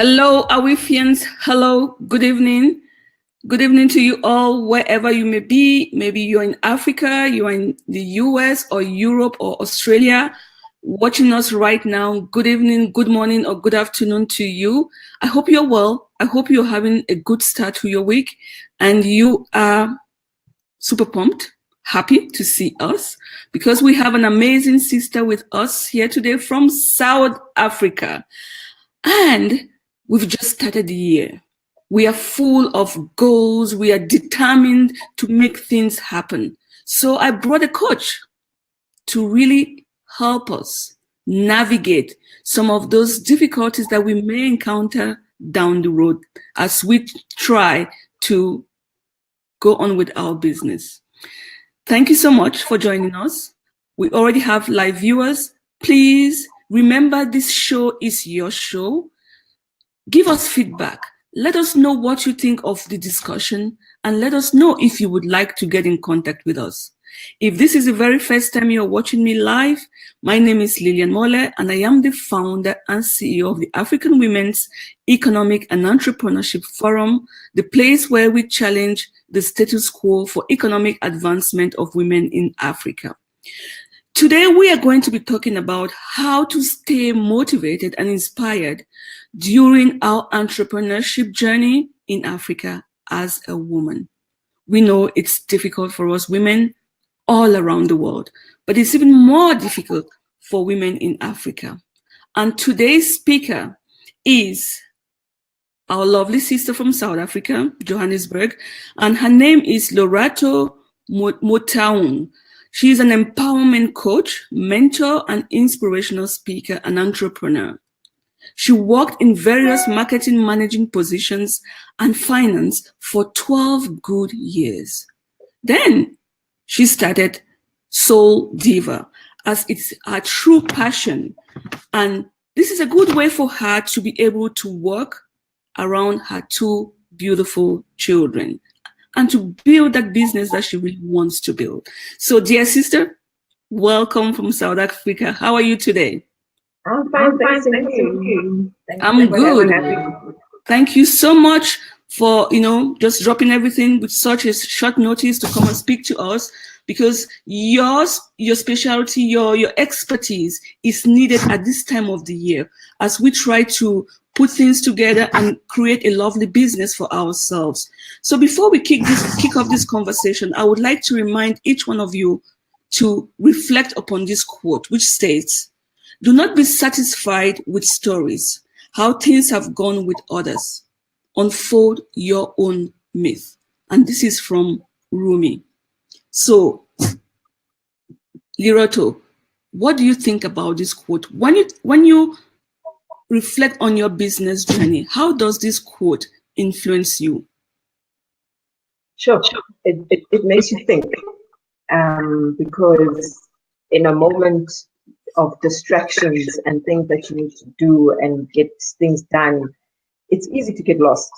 Hello, Awifians. Hello, good evening. Good evening to you all, wherever you may be. Maybe you're in Africa, you're in the US or Europe or Australia, watching us right now. Good evening, good morning, or good afternoon to you. I hope you're well. I hope you're having a good start to your week and you are super pumped, happy to see us because we have an amazing sister with us here today from South Africa. And we've just started the year. We are full of goals. We are determined to make things happen. So I brought a coach to really help us navigate some of those difficulties that we may encounter down the road as we try to go on with our business. Thank you so much for joining us. We already have live viewers. Please remember, this show is your show. Give us feedback. Let us know what you think of the discussion and let us know if you would like to get in contact with us. If this is the very first time you're watching me live, my name is Lillian Mole and I am the founder and CEO of the African Women's Economic and Entrepreneurship Forum, the place where we challenge the status quo for economic advancement of women in Africa. Today, we are going to be talking about how to stay motivated and inspired during our entrepreneurship journey in Africa as a woman. We know it's difficult for us women all around the world, but it's even more difficult for women in Africa. And today's speaker is our lovely sister from South Africa, Johannesburg, and her name is Lorato Motaung. She is an empowerment coach, mentor, and inspirational speaker and entrepreneur. She worked in various marketing managing positions and finance for 12 good years. Then she started Soul Diva as it's her true passion. And this is a good way for her to be able to work around her two beautiful children and to build that business that she really wants to build. So, dear sister, welcome from South Africa. How are you today? I'm fine, thank you. I'm good. Thank you so much for, just dropping everything with such a short notice to come and speak to us, because your specialty, your expertise is needed at this time of the year as we try to put things together and create a lovely business for ourselves. So before we kick off this conversation, I would like to remind each one of you to reflect upon this quote, which states, "Do not be satisfied with stories, how things have gone with others. Unfold your own myth." And this is from Rumi. So, Liroto, what do you think about this quote? When you reflect on your business journey, how does this quote influence you? Sure. It makes you think, because in a moment of distractions and things that you need to do and get things done, it's easy to get lost.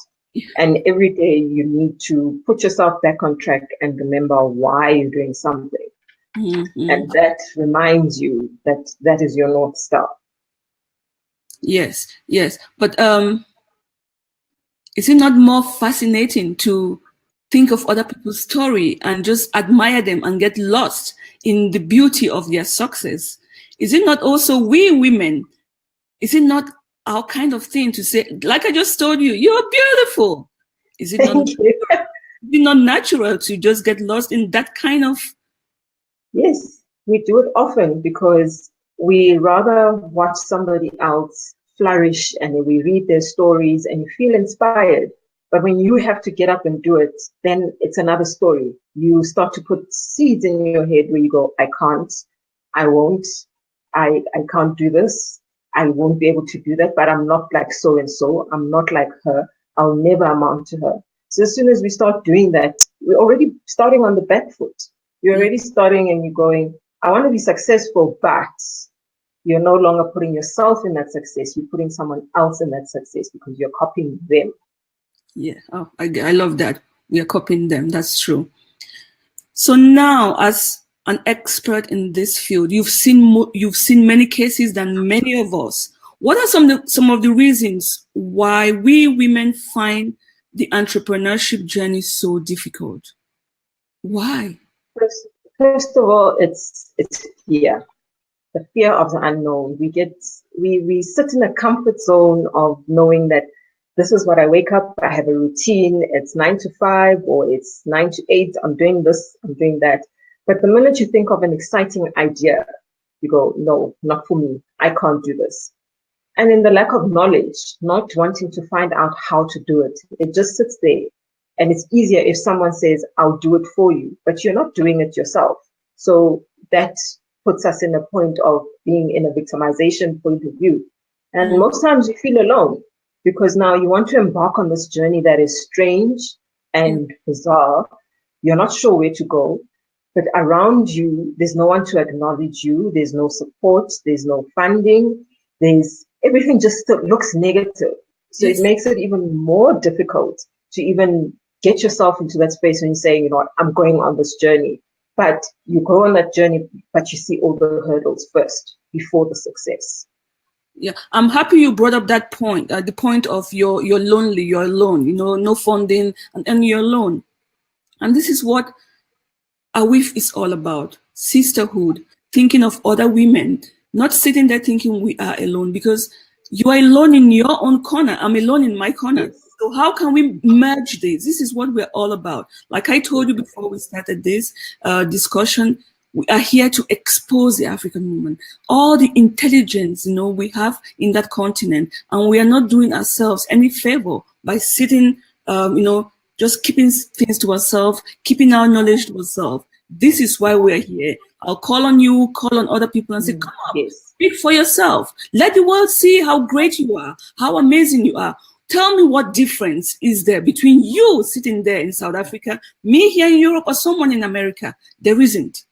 And every day you need to put yourself back on track and remember why you're doing something. Mm-hmm. And that reminds you that that is your North Star. Yes. But is it not more fascinating to think of other people's story and just admire them and get lost in the beauty of their success? Is it not also we women, is it not our kind of thing to say, like I just told you, you're beautiful? Is it not natural to just get lost in that kind of? Yes, we do it often because we rather watch somebody else flourish and we read their stories and you feel inspired. But when you have to get up and do it, then it's another story. You start to put seeds in your head where you go, I can't, I won't, I can't do this. I won't be able to do that, but I'm not like so-and-so. I'm not like her. I'll never amount to her. So as soon as we start doing that, we're already starting on the back foot. You're already starting and you're going, I want to be successful, but you're no longer putting yourself in that success. You're putting someone else in that success because you're copying them. Yeah, I love that. We are copying them. That's true. So now, as an expert in this field, you've seen many cases than many of us. What are some of the reasons why we women find the entrepreneurship journey so difficult? Why? First of all, it's fear. The fear of the unknown. We sit in a comfort zone of knowing that this is what I wake up, I have a routine, it's 9 to 5 or it's 9 to 8, I'm doing this, I'm doing that. But the minute you think of an exciting idea, you go, no, not for me. I can't do this. And in the lack of knowledge, not wanting to find out how to do it, it just sits there. And it's easier if someone says, I'll do it for you, but you're not doing it yourself. So that puts us in a point of being in a victimization point of view. And most times you feel alone because now you want to embark on this journey that is strange and bizarre. You're not sure where to go, but around you, there's no one to acknowledge you. There's no support. There's no funding. Everything just looks negative. So it makes it even more difficult to even get yourself into that space when you say, you know what, I'm going on this journey. But you go on that journey, but you see all the hurdles first before the success. Yeah, I'm happy you brought up that point, the point of you're lonely, you're alone, you know, no funding, and you're alone. And this is what AWIF is all about, sisterhood, thinking of other women, not sitting there thinking we are alone, because you are alone in your own corner. I'm alone in my corner. Yes. So how can we merge this? This is what we're all about. Like I told you before we started this discussion, we are here to expose the African woman, all the intelligence, you know, we have in that continent, and we are not doing ourselves any favor by sitting, you know, just keeping things to ourselves, keeping our knowledge to ourselves. This is why we're here. I'll call on you, call on other people and say, come on, speak for yourself. Let the world see how great you are, how amazing you are. Tell me what difference is there between you sitting there in South Africa, me here in Europe, or someone in America? There isn't.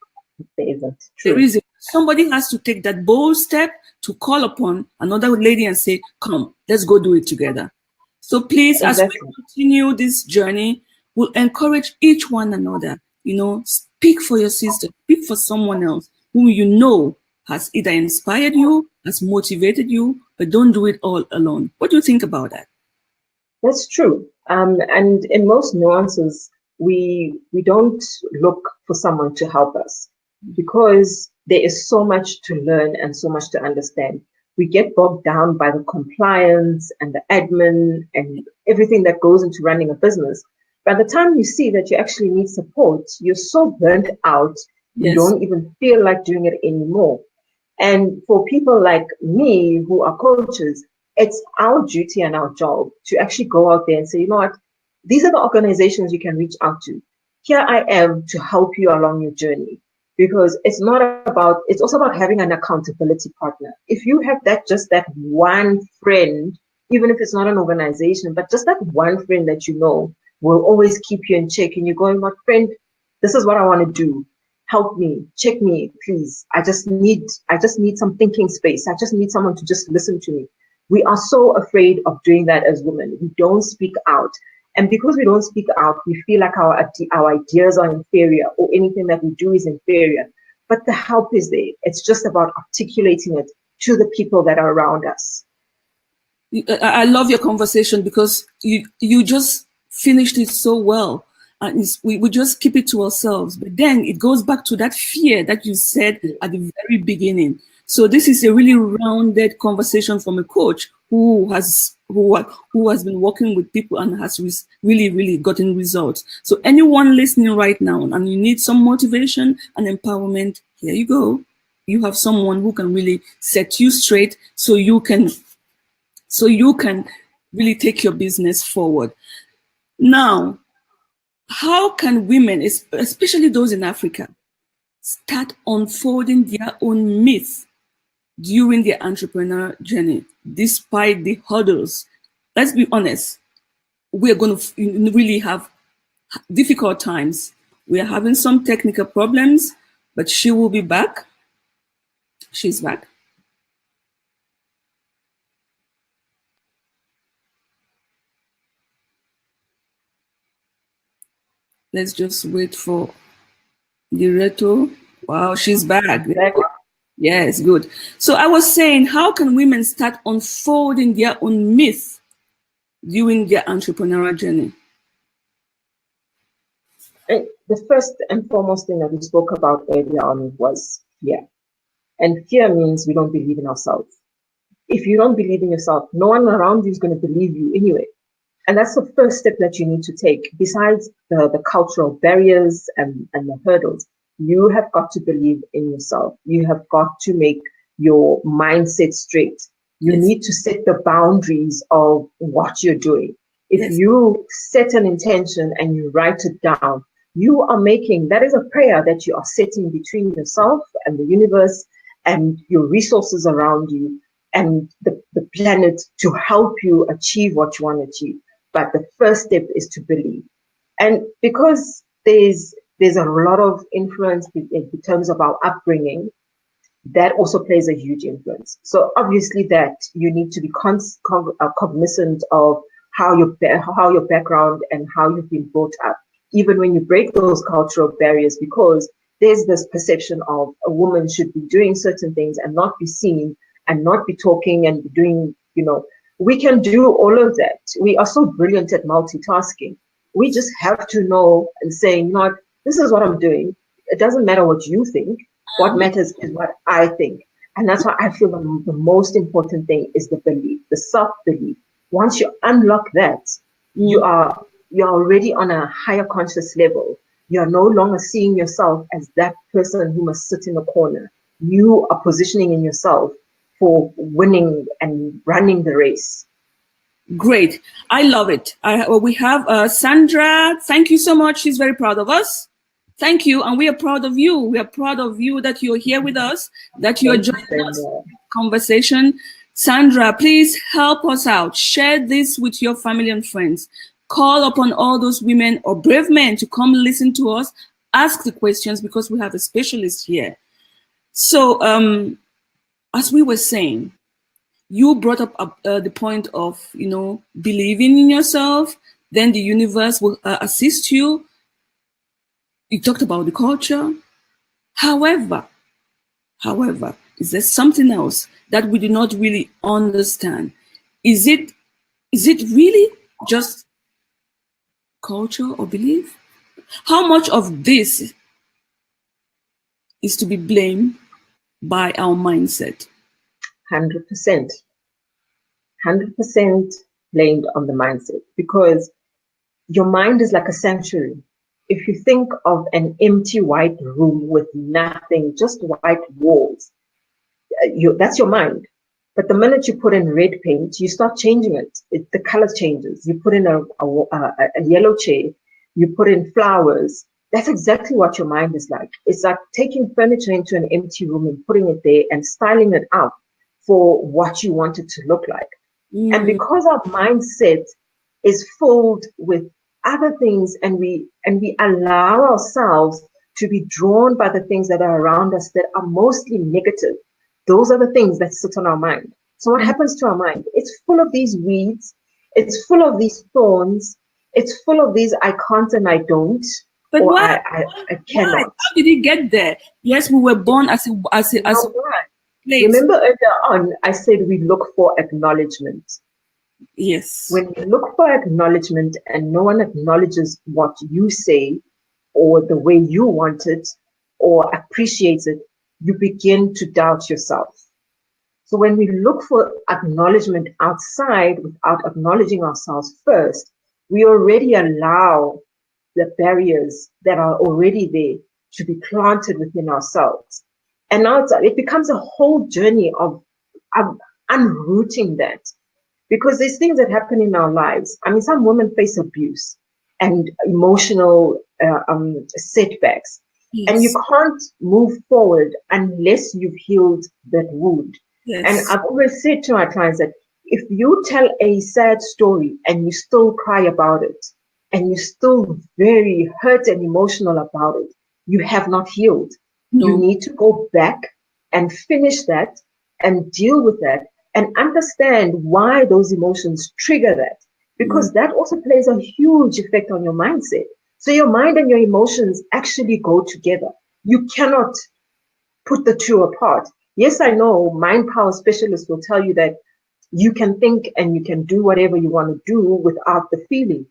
There isn't. True. There isn't. Somebody has to take that bold step to call upon another lady and say, come, let's go do it together. So please, as we continue this journey, we'll encourage each one another, you know, speak for your sister, speak for someone else whom you know has either inspired you, has motivated you, but don't do it all alone. What do you think about that? That's true. And in most nuances, we don't look for someone to help us because there is so much to learn and so much to understand. We get bogged down by the compliance and the admin and everything that goes into running a business. By the time you see that you actually need support, you're so burnt out, you don't even feel like doing it anymore. And for people like me who are coaches, it's our duty and our job to actually go out there and say, you know what, these are the organizations you can reach out to. Here I am to help you along your journey. Because it's also about having an accountability partner. If you have just that one friend, even if it's not an organization, but just that one friend that you know will always keep you in check and you're going, my friend, this is what I want to do. Help me, check me, please. I just need some thinking space. I just need someone to just listen to me. We are so afraid of doing that as women. We don't speak out. And because we don't speak out, we feel like our ideas are inferior or anything that we do is inferior. But the help is there. It's just about articulating it to the people that are around us. I love your conversation because you just finished it so well. And we just keep it to ourselves. But then it goes back to that fear that you said at the very beginning. So this is a really rounded conversation from a coach who has been working with people and has really gotten results. So anyone listening right now and you need some motivation and empowerment, here you go. You have someone who can really set you straight so you can really take your business forward. Now, how can women, especially those in Africa, start unfolding their own myths during their entrepreneur journey, despite the hurdles? Let's be honest, we're going to really have difficult times. We are having some technical problems, but she will be back. She's back. Let's just wait for the retro. Wow, she's back. Yes, good. So I was saying, how can women start unfolding their own myth during their entrepreneurial journey? And the first and foremost thing that we spoke about earlier on was fear. And fear means we don't believe in ourselves. If you don't believe in yourself, no one around you is going to believe you anyway. And that's the first step that you need to take. Besides the cultural barriers and the hurdles, you have got to believe in yourself. You have got to make your mindset straight. You Yes. need to set the boundaries of what you're doing. If Yes. you set an intention and you write it down, you are making, that is a prayer that you are setting between yourself and the universe and your resources around you and the planet to help you achieve what you want to achieve. But the first step is to believe. And because there's a lot of influence in terms of our upbringing, that also plays a huge influence. So obviously that you need to be cognizant of how your background and how you've been brought up, even when you break those cultural barriers, because there's this perception of a woman should be doing certain things and not be seen and not be talking and doing, we can do all of that. We are so brilliant at multitasking. We just have to know and say, not, this is what I'm doing. It doesn't matter what you think. What matters is what I think. And that's why I feel the most important thing is the belief, the self-belief. Once you unlock that, you're already on a higher conscious level. You're no longer seeing yourself as that person who must sit in the corner. You are positioning in yourself for winning and running the race. Great. I love it. We have Sandra. Thank you so much. She's very proud of us. Thank you. And we are proud of you. We are proud of you that you're here with us, that you're joining us in the conversation. Sandra, please help us out. Share this with your family and friends. Call upon all those women or brave men to come listen to us, ask the questions, because we have a specialist here. So, as we were saying, you brought up the point of, believing in yourself, then the universe will assist you. You talked about the culture. However, is there something else that we do not really understand? Is it really just culture or belief? How much of this is to be blamed by our mindset? 100%. 100% blamed on the mindset, because your mind is like a sanctuary. If you think of an empty white room with nothing, just white walls, that's your mind. But the minute you put in red paint, you start changing it. The color changes. You put in a yellow chair, you put in flowers. That's exactly what your mind is like. It's like taking furniture into an empty room and putting it there and styling it up for what you want it to look like. And because our mindset is filled with other things, and we allow ourselves to be drawn by the things that are around us that are mostly negative, those are the things that sit on our mind. So what happens to our mind? It's full of these weeds. It's full of these thorns. It's full of these I can't and I don't. But or why? I cannot. Why? How did it get there? Yes, we were born as a place. Remember earlier on, I said we look for acknowledgement. Yes. When you look for acknowledgement and no one acknowledges what you say or the way you want it or appreciates it, you begin to doubt yourself. So when we look for acknowledgement outside without acknowledging ourselves first, we already allow the barriers that are already there to be planted within ourselves. And now it becomes a whole journey of unrooting that. Because there's things that happen in our lives. I mean, some women face abuse and emotional setbacks. Yes. And you can't move forward unless you've healed that wound. Yes. And I've always said to my clients that if you tell a sad story and you still cry about it, and you're still very hurt and emotional about it, you have not healed. No. You need to go back and finish that and deal with that and understand why those emotions trigger that, because that also plays a huge effect on your mindset. So your mind and your emotions actually go together. You cannot put the two apart. Yes, I know mind power specialists will tell you that you can think and you can do whatever you want to do without the feeling.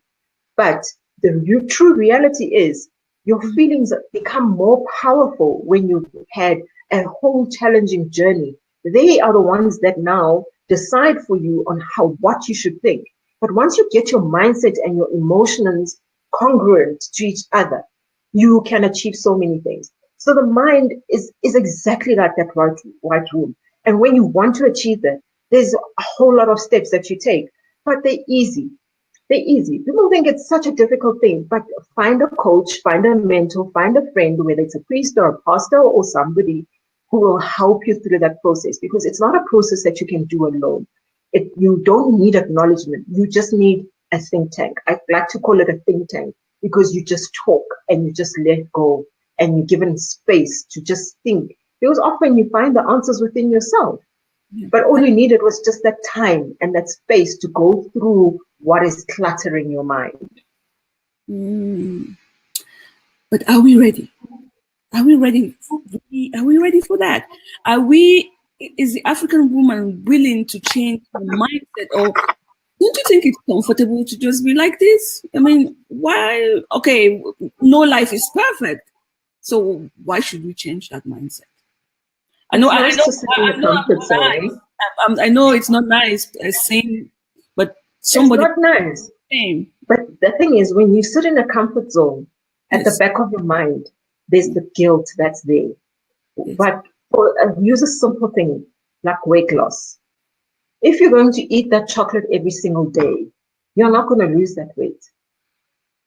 But the true reality is your feelings become more powerful when you've had a whole challenging journey. They are the ones that now decide for you on what you should think. But once you get your mindset and your emotions congruent to each other, you can achieve so many things. So the mind is exactly like that white room. And when you want to achieve that, there's a whole lot of steps that you take, but they're easy. They're easy. People think it's such a difficult thing, but find a coach, find a mentor, find a friend, whether it's a priest or a pastor or somebody who will help you through that process, because it's not a process that you can do alone. You don't need acknowledgement. You just need a think tank. I like to call it a think tank because you just talk and you just let go and you're given space to just think. Because often you find the answers within yourself. But all you needed was just that time and that space to go through what is cluttering your mind. But are we ready? Are we ready? Are we ready for that? Is the African woman willing to change her mindset, or don't you think it's comfortable to just be like this? I mean, why? Okay, no life is perfect, so why should we change that mindset? I know, It's I nice know, to sit in I the know, I'm comfort not nice. zone. I know it's not nice saying, but It's somebody not nice. saying, But the thing is, when you sit in a comfort zone, at the yes, back of your mind, there's the guilt that's there. yes, But use a simple thing like weight loss. If you're going to eat that chocolate every single day, you're not going to lose that weight.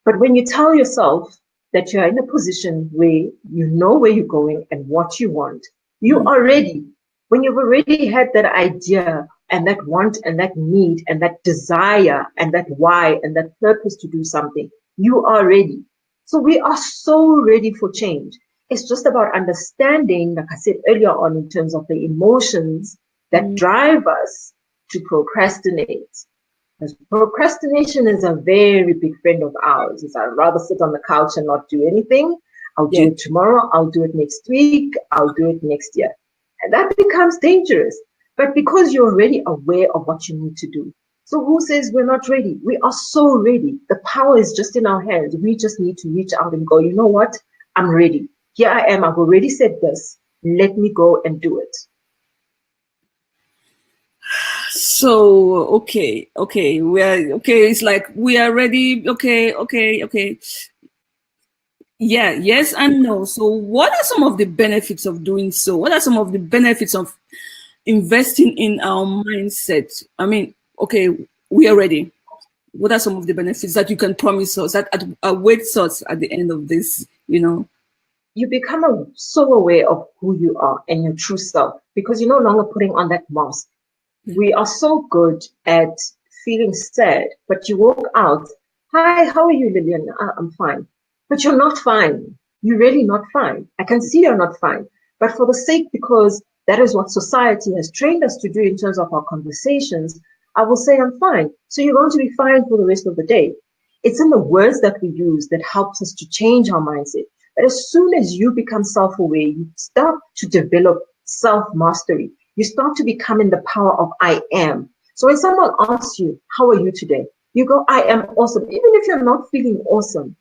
But when you tell yourself that you're in a position where you know where you're going and what you want, you are ready. When you've already had that idea and that want and that need and that desire and that why and that purpose to do something, you are ready. So we are so ready for change. It's just about understanding, like I said earlier on, in terms of the emotions that drive us to procrastinate. Because procrastination is a very big friend of ours. It's I'd rather sit on the couch and not do anything. I'll do yes. it tomorrow. I'll do it next week. I'll do it next year. And that becomes dangerous. But because you're already aware of what you need to do. So who says we're not ready? We are so ready. The power is just in our hands. We just need to reach out and go, you know what? I'm ready. Here I am. I've already said this. Let me go and do it. So okay, we're okay. It's like we are ready. Okay. Yeah, yes and no. So, what are some of the benefits of doing so? What are some of the benefits of investing in our mindset? I mean, okay, we are ready. What are some of the benefits that you can promise us that awaits us at the end of this? You become so aware of who you are and your true self because you're no longer putting on that mask. We are so good at feeling sad, but you walk out, hi, how are you, Lillian? I'm fine. But you're not fine. You're really not fine. I can see you're not fine. But for the sake, because that is what society has trained us to do in terms of our conversations, I will say I'm fine. So you're going to be fine for the rest of the day. It's in the words that we use that helps us to change our mindset. But as soon as you become self-aware, you start to develop self-mastery. You start to become in the power of I am. So when someone asks you, how are you today? You go, I am awesome. Even if you're not feeling awesome,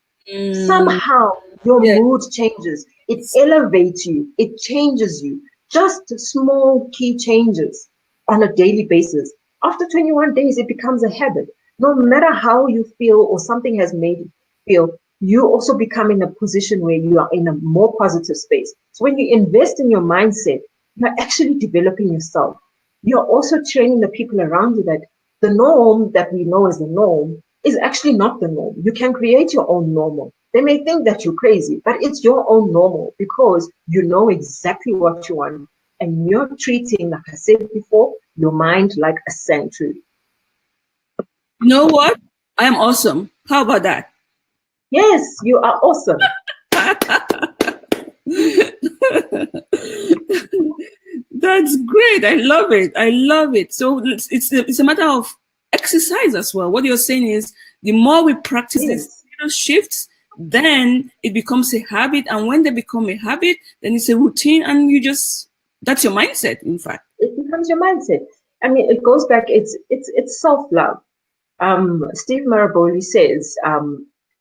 somehow your Yeah. mood changes. It elevates you. It changes you. Just small key changes on a daily basis. After 21 days, it becomes a habit. No matter how you feel or something has made you feel, you also become in a position where you are in a more positive space. So when you invest in your mindset, you're actually developing yourself. You're also training the people around you that the norm that we know as the norm is actually not the norm. You can create your own normal. They may think that you're crazy, but it's your own normal because you know exactly what you want. And you're treating, like I said before, your mind like a sanctuary. You know what? I am awesome. How about that? Yes, you are awesome. That's great. I love it. I love it. So it's a matter of exercise as well. What you're saying is the more we practice these Yes. little shifts, then it becomes a habit. And when they become a habit, then it's a routine and you just That's your mindset, in fact. It becomes your mindset. I mean, it goes back, it's self-love. Steve Maraboli says,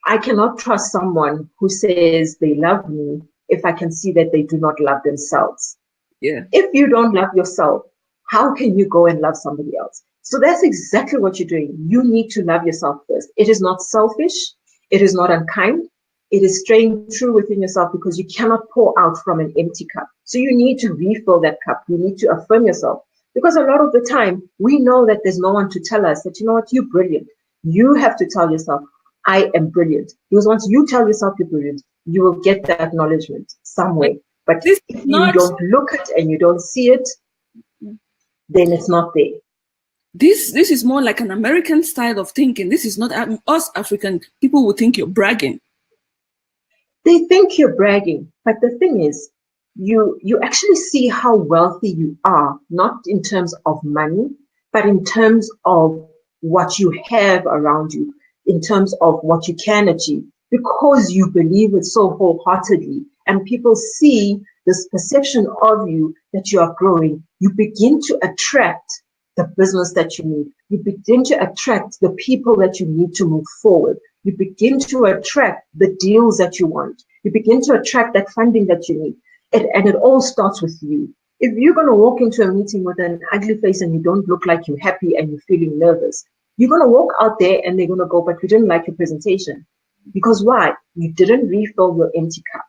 I cannot trust someone who says they love me if I can see that they do not love themselves. Yeah. If you don't love yourself, how can you go and love somebody else? So that's exactly what you're doing. You need to love yourself first. It is not selfish. It is not unkind. It is staying true within yourself, because you cannot pour out from an empty cup. So you need to refill that cup. You need to affirm yourself. Because a lot of the time, we know that there's no one to tell us that, you know what, you're brilliant. You have to tell yourself, I am brilliant. Because once you tell yourself you're brilliant, you will get that acknowledgement somewhere. But this if is you not don't look at it and you don't see it, then it's not there. this is more like an American style of thinking. This is not us African people would think you're bragging. They think you're bragging, but the thing is, you actually see how wealthy you are, not in terms of money, but in terms of what you have around you, in terms of what you can achieve, because you believe it so wholeheartedly, and people see this perception of you that you are growing. You begin to attract the business that you need. You begin to attract the people that you need to move forward. You begin to attract the deals that you want. You begin to attract that funding that you need. And it all starts with you. If you're going to walk into a meeting with an ugly face and you don't look like you're happy and you're feeling nervous, you're going to walk out there and they're going to go, but we didn't like your presentation. Because why? You didn't refill your empty cup.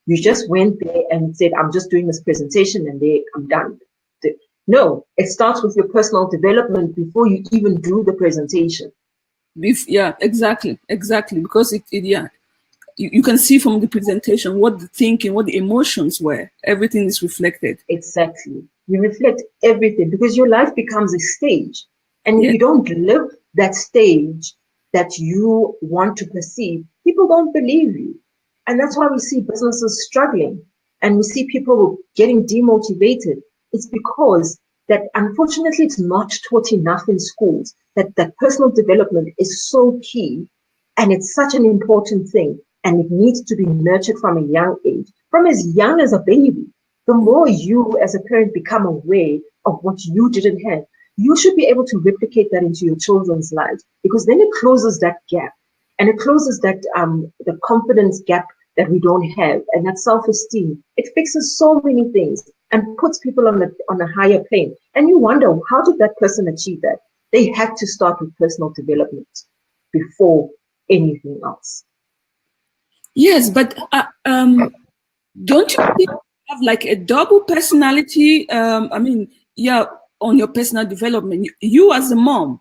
You just went there and said, I'm just doing this presentation and there, I'm done. No, it starts with your personal development before you even do the presentation. Yeah, exactly. Because yeah, you can see from the presentation what the thinking, what the emotions were. Everything is reflected. Exactly. You reflect everything, because your life becomes a stage. And if you don't live that stage that you want to perceive, people don't believe you. And that's why we see businesses struggling and we see people getting demotivated. It's because that unfortunately it's not taught enough in schools, that personal development is so key and it's such an important thing, and it needs to be nurtured from a young age, from as young as a baby. The more you as a parent become aware of what you didn't have, you should be able to replicate that into your children's lives, because then it closes that gap, and it closes that the confidence gap that we don't have, and that self-esteem. It fixes so many things and puts people on a higher plane. And you wonder, how did that person achieve that? They had to start with personal development before anything else. Yes, but don't you think you have like a double personality? I mean, yeah, on your personal development, you as a mom,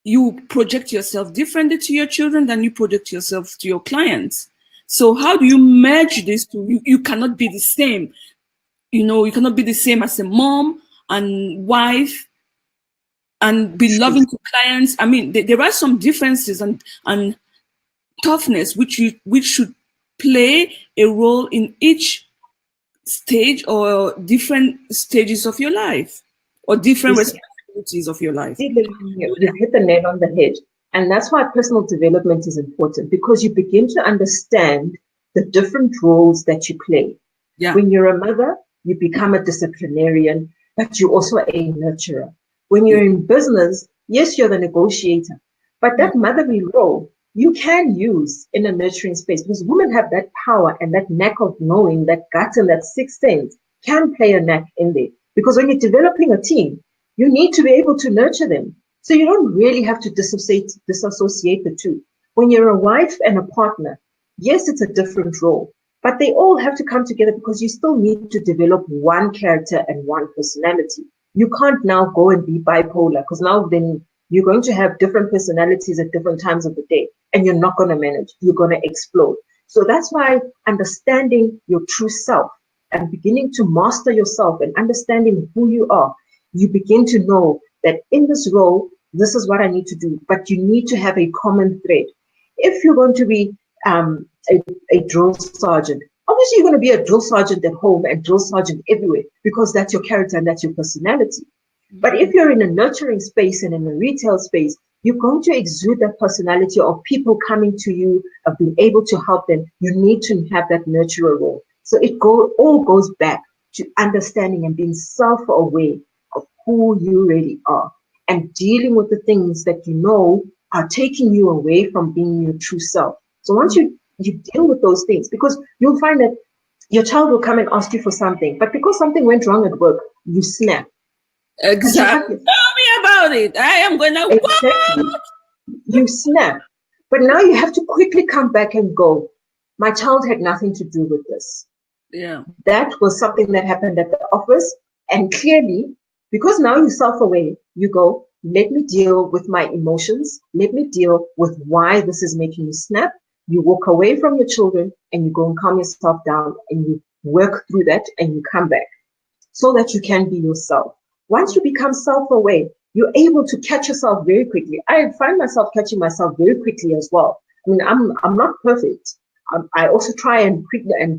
you project yourself differently to your children than you project yourself to your clients. So how do you merge these two? You cannot be the same. You cannot be the same as a mom and wife and be loving to clients. I mean, there are some differences and toughness which should play a role in each stage or different stages of your life or different responsibilities of your life. You've hit the nail on the head. And that's why personal development is important, because you begin to understand the different roles that you play. Yeah. When you're a mother, you become a disciplinarian, but you're also a nurturer. When you're in business, yes, you're the negotiator, but that motherly role you can use in a nurturing space, because women have that power and that knack of knowing, that gut and that sixth sense can play a knack in there. Because when you're developing a team, you need to be able to nurture them. So you don't really have to disassociate the two. When you're a wife and a partner, yes, it's a different role, but they all have to come together, because you still need to develop one character and one personality. You can't now go and be bipolar, because now then you're going to have different personalities at different times of the day, and you're not going to manage. You're going to explode. So that's why understanding your true self and beginning to master yourself and understanding who you are, you begin to know that in this role, this is what I need to do, but you need to have a common thread. If you're going to be a drill sergeant, obviously you're going to be a drill sergeant at home and drill sergeant everywhere, because that's your character and that's your personality. But if you're in a nurturing space and in a retail space, you're going to exude that personality of people coming to you, of being able to help them. You need to have that nurturer role. So it all goes back to understanding and being self-aware of who you really are and dealing with the things that you know are taking you away from being your true self. So once you deal with those things, because you'll find that your child will come and ask you for something, but because something went wrong at work, you snap. Exactly. Tell me about it. I am gonna Exactly. You snap. But now you have to quickly come back and go, my child had nothing to do with this. Yeah. That was something that happened at the office. And clearly, because now you're self-aware, you go, let me deal with my emotions. Let me deal with why this is making you snap. You walk away from your children and you go and calm yourself down and you work through that and you come back so that you can be yourself. Once you become self-aware, you're able to catch yourself very quickly. I find myself catching myself very quickly as well. I mean, I'm not perfect. I also try and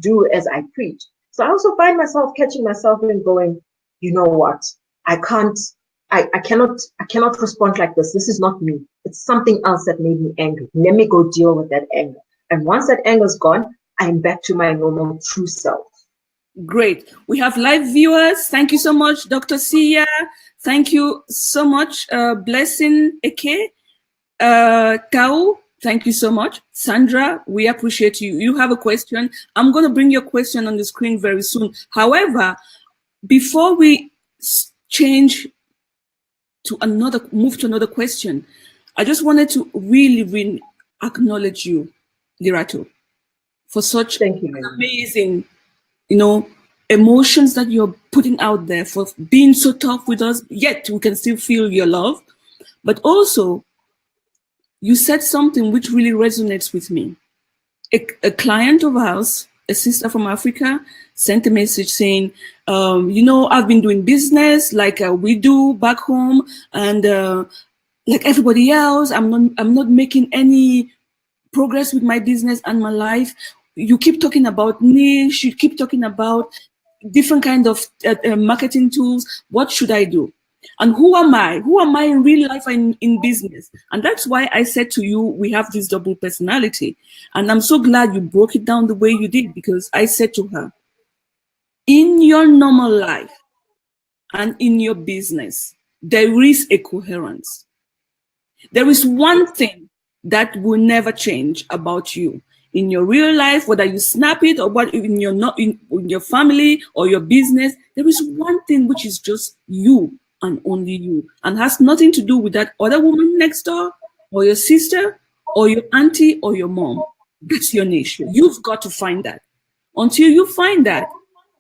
do as I preach. So I also find myself catching myself and going, you know what? I cannot respond like this. This is not me. It's something else that made me angry. Let me go deal with that anger. And once that anger's gone, I'm back to my normal true self. Great. We have live viewers. Thank you so much, Dr. Sia. Thank you so much, Blessing Eke. Tao, thank you so much. Sandra, we appreciate you. You have a question. I'm going to bring your question on the screen very soon. However, before we move to another question, I just wanted to really acknowledge you, Lirato, for such amazing, emotions that you're putting out there, for being so tough with us, yet we can still feel your love. But also, you said something which really resonates with me. A client of ours, a sister from Africa, sent a message saying, I've been doing business like we do back home, and like everybody else, I'm not making any progress with my business and my life. You keep talking about niche, you keep talking about different kind of marketing tools. What should I do? And who am I? Who am I in real life and in business? And that's why I said to you, we have this double personality. And I'm so glad you broke it down the way you did, because I said to her, in your normal life and in your business, there is a coherence. There is one thing that will never change about you. In your real life, whether you snap it or what, in your family or your business, there is one thing which is just you and only you, and has nothing to do with that other woman next door or your sister or your auntie or your mom. That's your niche. You've got to find that. Until you find that,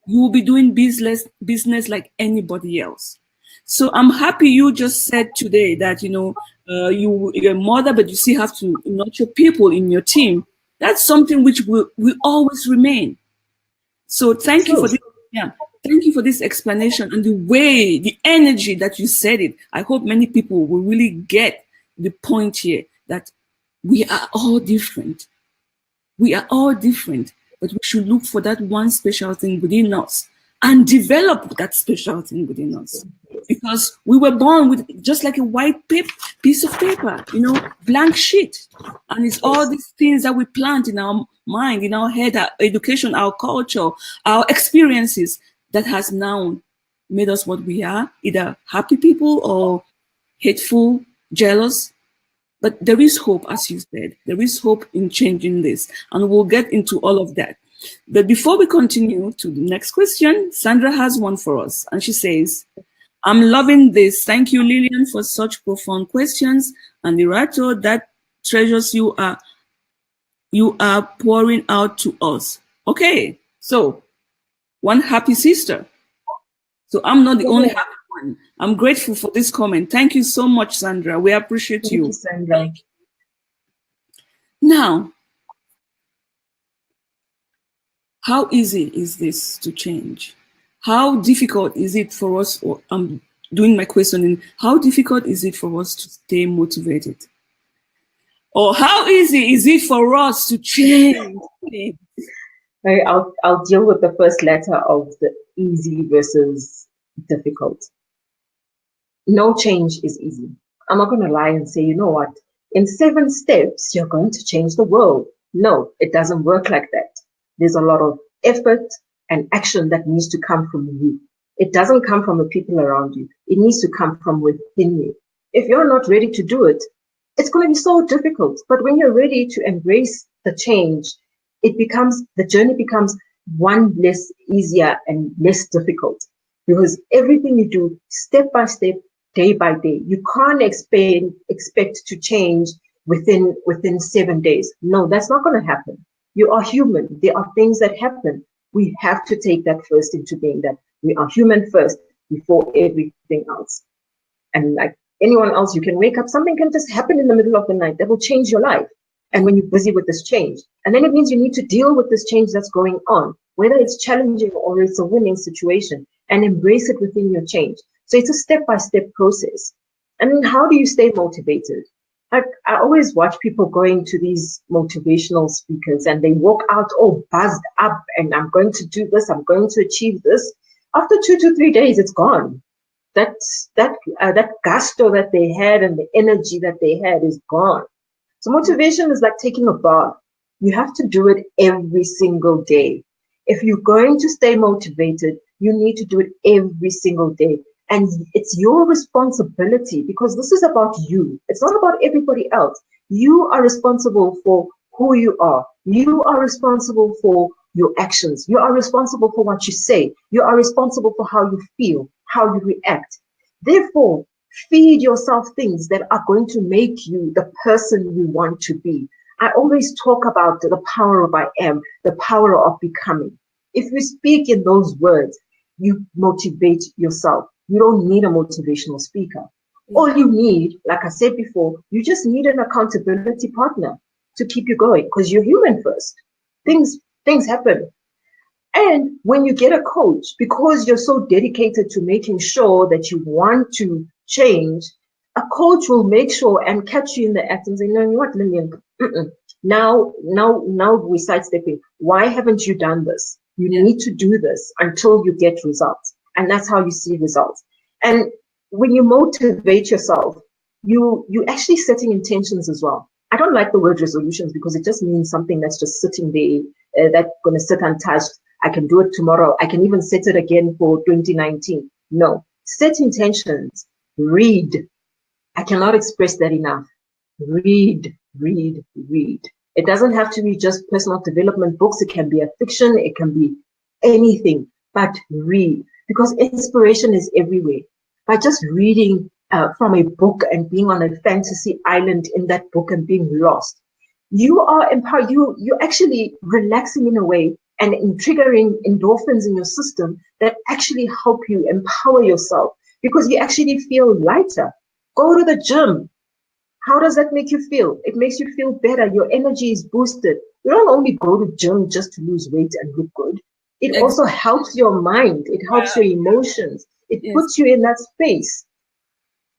you will be doing business like anybody else. So I'm happy you just said today that, you're a mother, but you still have to nurture people in your team. That's something which will always remain. So thank you for this. Yeah. Thank you for this explanation and the way, the energy that you said it. I hope many people will really get the point here that we are all different. We are all different, but we should look for that one special thing within us and develop that special thing within us. Because we were born with just like a white piece of paper, blank sheet. And it's all these things that we plant in our mind, in our head, our education, our culture, our experiences that has now made us what we are, either happy people or hateful, jealous. But there is hope, as you said. There is hope in changing this. And we'll get into all of that. But before we continue to the next question, Sandra has one for us. And she says, I'm loving this. Thank you, Lillian, for such profound questions. And Lirato, that treasures you are pouring out to us. Okay, so one happy sister. So I'm not the only happy one. I'm grateful for this comment. Thank you so much, Sandra. We appreciate you. Thank you, Sandra. Now, how easy is this to change? How difficult is it for us, or I'm doing my questioning, how difficult is it for us to stay motivated? Or how easy is it for us to change? I'll deal with the first letter of the easy versus difficult. No change is easy. I'm not going to lie and say, you know what, in 7 steps, you're going to change the world. No, it doesn't work like that. There's a lot of effort. an action that needs to come from you. It doesn't come from the people around you. It needs to come from within you. If you're not ready to do it, it's going to be so difficult. But when you're ready to embrace the change, the journey becomes one less easier and less difficult, because everything you do step by step, day by day, you can't expect to change within 7 days. No, that's not going to happen. You are human. There are things that happen. We have to take that first into being, that we are human first before everything else. And like anyone else, you can wake up, something can just happen in the middle of the night that will change your life. And when you're busy with this change, and then it means you need to deal with this change that's going on, whether it's challenging or it's a winning situation, and embrace it within your change. So it's a step-by-step process. And then how do you stay motivated? I always watch people going to these motivational speakers and they walk out all buzzed up and I'm going to do this, I'm going to achieve this. After 2 to 3 days, it's gone. That gusto that they had and the energy that they had is gone. So motivation is like taking a bath. You have to do it every single day. If you're going to stay motivated, you need to do it every single day. And it's your responsibility, because this is about you. It's not about everybody else. You are responsible for who you are. You are responsible for your actions. You are responsible for what you say. You are responsible for how you feel, how you react. Therefore, feed yourself things that are going to make you the person you want to be. I always talk about the power of I am, the power of becoming. If you speak in those words, you motivate yourself. You don't need a motivational speaker. All you need, like I said before, you just need an accountability partner to keep you going, because you're human first. Things happen. And when you get a coach, because you're so dedicated to making sure that you want to change, a coach will make sure and catch you in the act and say, no, what, Lillian? Now we're sidestepping. Why haven't you done this? You need to do this until you get results. And that's how you see results. And when you motivate yourself, you actually setting intentions as well. I don't like the word resolutions because it just means something that's just sitting there, that's going to sit untouched. I can do it tomorrow. I can even set it again for 2019. No, set intentions. Read. I cannot express that enough. Read. It doesn't have to be just personal development books. It can be a fiction. It can be anything, but read, because inspiration is everywhere. By just reading from a book and being on a fantasy island in that book and being lost, you are empowered. You're actually relaxing in a way and triggering endorphins in your system that actually help you empower yourself, because you actually feel lighter. Go to the gym. How does that make you feel? It makes you feel better. Your energy is boosted. You don't only go to gym just to lose weight and look good. It also helps your mind. It helps your emotions. It puts you in that space.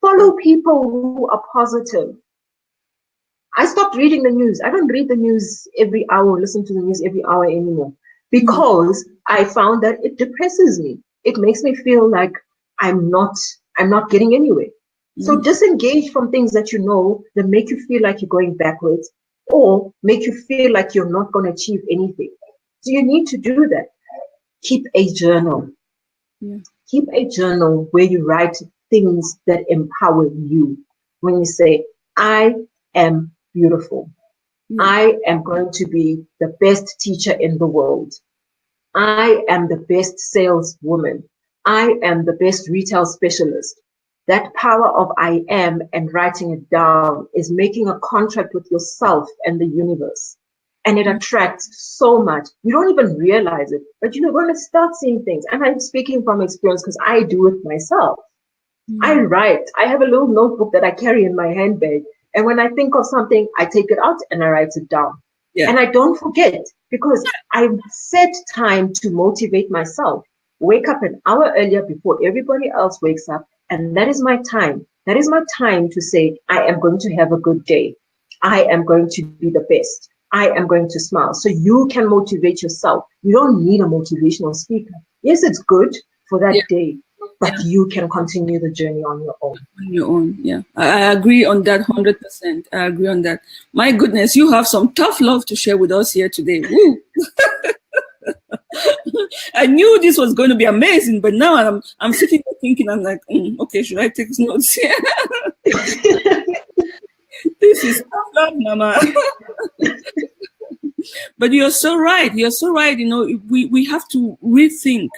Follow people who are positive. I stopped reading the news. I don't read the news every hour, listen to the news every hour anymore, because I found that it depresses me. It makes me feel like I'm not getting anywhere. So disengage from things that you know that make you feel like you're going backwards or make you feel like you're not going to achieve anything. So you need to do that. Keep a journal. Keep a journal where you write things that empower you. When you say, I am beautiful. I am going to be the best teacher in the world. I am the best saleswoman. I am the best retail specialist. That power of I am and writing it down is making a contract with yourself and the universe. And it attracts so much. You don't even realize it, but you're going to start seeing things. And I'm speaking from experience because I do it myself. I write. I have a little notebook that I carry in my handbag. And when I think of something, I take it out and I write it down. And I don't forget, because I set time to motivate myself. Wake up an hour earlier before everybody else wakes up. And that is my time. That is my time to say, I am going to have a good day. I am going to be the best. I am going to smile. So you can motivate yourself. You don't need a motivational speaker. Yes, it's good for that day, but you can continue the journey on your own. On your own, I agree on that 100%. I agree on that. My goodness, you have some tough love to share with us here today. Woo! I knew this was going to be amazing, but now I'm sitting there thinking, I'm like, okay, should I take notes here? This is tough, Mama. But you're so right. You're so right. We have to rethink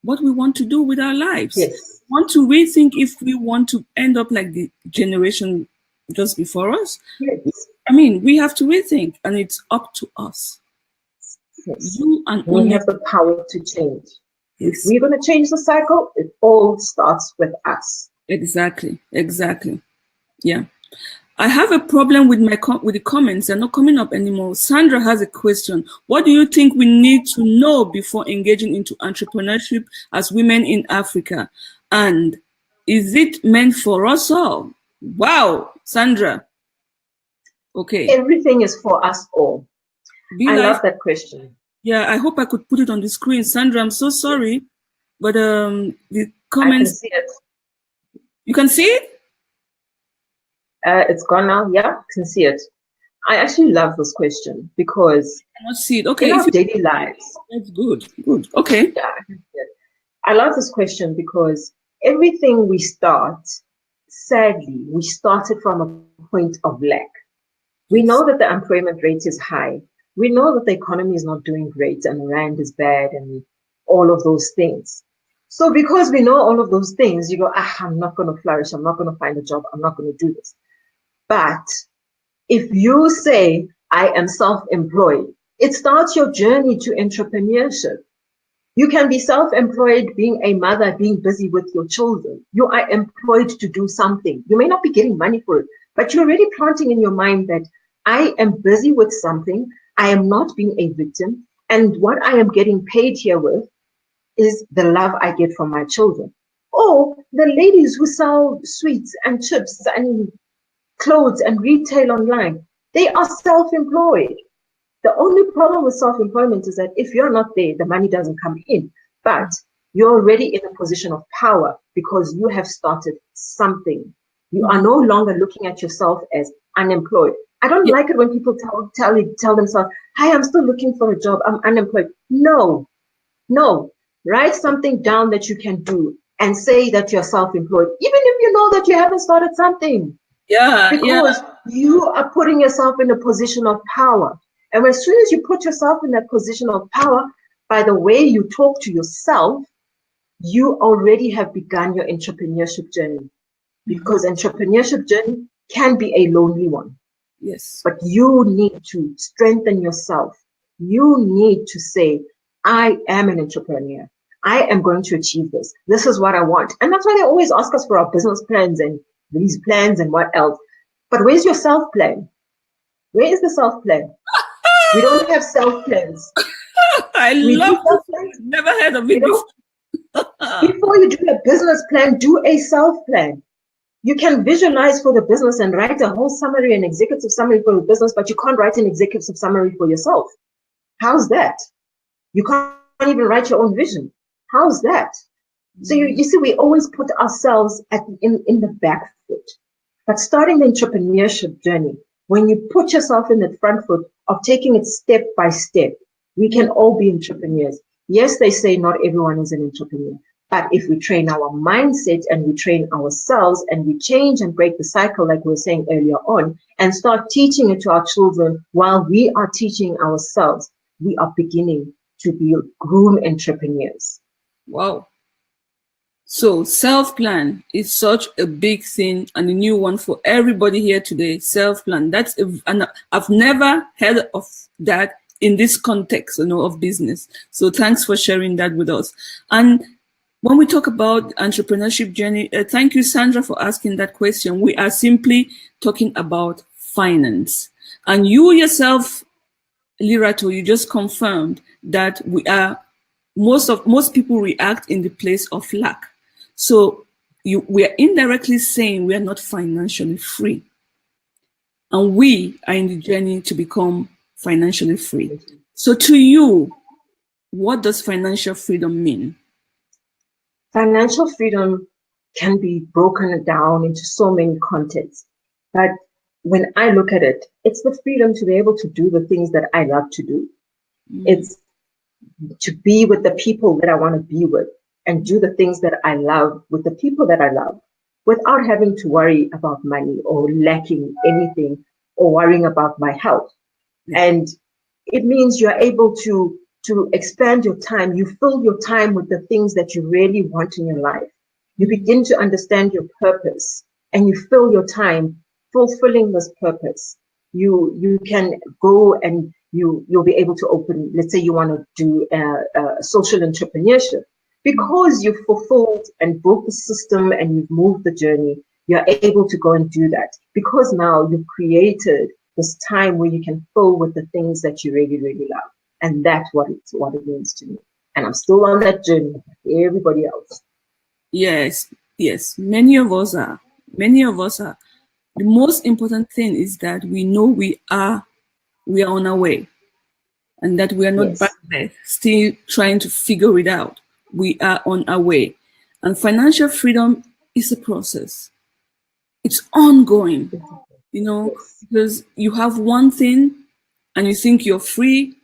what we want to do with our lives. Yes. We want to rethink if we want to end up like the generation just before us. Yes. I mean, we have to rethink, and it's up to us. Yes. You and we only have the power to change. Yes. If we're going to change the cycle, it all starts with us. Exactly. Yeah. I have a problem with with the comments. They're not coming up anymore. Sandra has a question. What do you think we need to know before engaging into entrepreneurship as women in Africa? And is it meant for us all? Wow, Sandra. Okay. Everything is for us all. I love that question. Yeah, I hope I could put it on the screen. Sandra, I'm so sorry, but the comments. I can see it. You can see it? It's gone now. Yeah, I can see it. I actually love this question because I cannot see it. Okay, in our daily lives. That's good. Okay. Yeah, I can see it. I love this question because everything we start, sadly, we started from a point of lack. We know that the unemployment rate is high. We know that the economy is not doing great and the rand is bad and all of those things. So because we know all of those things, you go, I'm not going to flourish. I'm not going to find a job. I'm not going to do this. But if you say, I am self-employed, it starts your journey to entrepreneurship. You can be self-employed, being a mother, being busy with your children. You are employed to do something. You may not be getting money for it, but you're already planting in your mind that I am busy with something. I am not being a victim. And what I am getting paid here with is the love I get from my children. Or the ladies who sell sweets and chips and clothes and retail online, they are self-employed. The only problem with self-employment is that if you're not there, the money doesn't come in. But you're already in a position of power because you have started something. You are no longer looking at yourself as unemployed. I don't like it when people tell themselves, "Hi, I'm still looking for a job. I'm unemployed." No. Write something down that you can do and say that you're self-employed, even if you know that you haven't started something. Because you are putting yourself in a position of power. And as soon as you put yourself in that position of power, by the way you talk to yourself, you already have begun your entrepreneurship journey. Because entrepreneurship journey can be a lonely one. Yes. But you need to strengthen yourself. You need to say, I am an entrepreneur. I am going to achieve this. This is what I want. And that's why they always ask us for our business plans and these plans and what else. But where's your self plan? Where is the self plan? We don't have self plans. I love this. Never heard of it before. Before you do a business plan, do a self plan. You can visualize for the business and write a whole summary, an executive summary for the business, but you can't write an executive summary for yourself. How's that? You can't even write your own vision. How's that? So you see, we always put ourselves in the back foot. But starting the entrepreneurship journey, when you put yourself in the front foot of taking it step by step, we can all be entrepreneurs. Yes, they say not everyone is an entrepreneur. But if we train our mindset and we train ourselves and we change and break the cycle, like we were saying earlier on, and start teaching it to our children while we are teaching ourselves, we are beginning to be groom entrepreneurs. Wow. So self-plan is such a big thing and a new one for everybody here today. Self-plan. And I've never heard of that in this context, of business. So thanks for sharing that with us. And when we talk about entrepreneurship journey, thank you, Sandra, for asking that question. We are simply talking about finance. And you yourself, Lirato, you just confirmed that most people react in the place of lack. So we are indirectly saying we are not financially free. And we are in the journey to become financially free. So to you, what does financial freedom mean? Financial freedom can be broken down into so many contexts. But when I look at it, it's the freedom to be able to do the things that I love to do. It's to be with the people that I want to be with and do the things that I love with the people that I love without having to worry about money or lacking anything or worrying about my health. And it means you're able to expand your time. You fill your time with the things that you really want in your life. You begin to understand your purpose and you fill your time fulfilling this purpose. You can go and you'll be able to open, let's say you want to do social entrepreneurship. Because you've fulfilled and built the system and you've moved the journey, you're able to go and do that. Because now you've created this time where you can fill with the things that you really, really love. And that's what it means to me. And I'm still on that journey, like everybody else. Yes, yes. Many of us are. Many of us are. The most important thing is that we know we are on our way, and that we are not back there still trying to figure it out. We are on our way. And financial freedom is a process. It's ongoing, because you have one thing and you think you're free,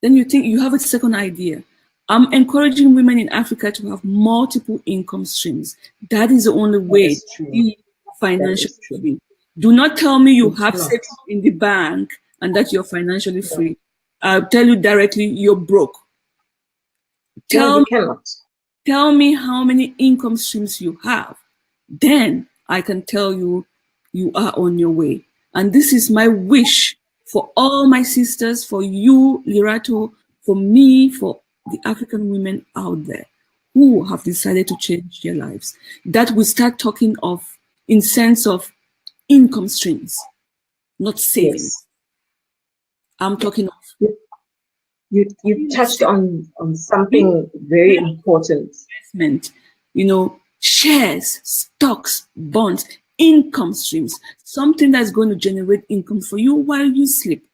then you think you have a second idea. I'm encouraging women in Africa to have multiple income streams. That is the only way to be financially free. Do not tell me you have savings in the bank and that you're financially free. I'll tell you directly, you're broke. Tell me how many income streams you have. Then I can tell you you are on your way. And this is my wish for all my sisters, for you, Lirato, for me, for the African women out there who have decided to change their lives, that we start talking of in sense of income streams, not savings. I'm talking of. You touched on something very important. Investment, shares, stocks, bonds, income streams, something that's going to generate income for you while you sleep.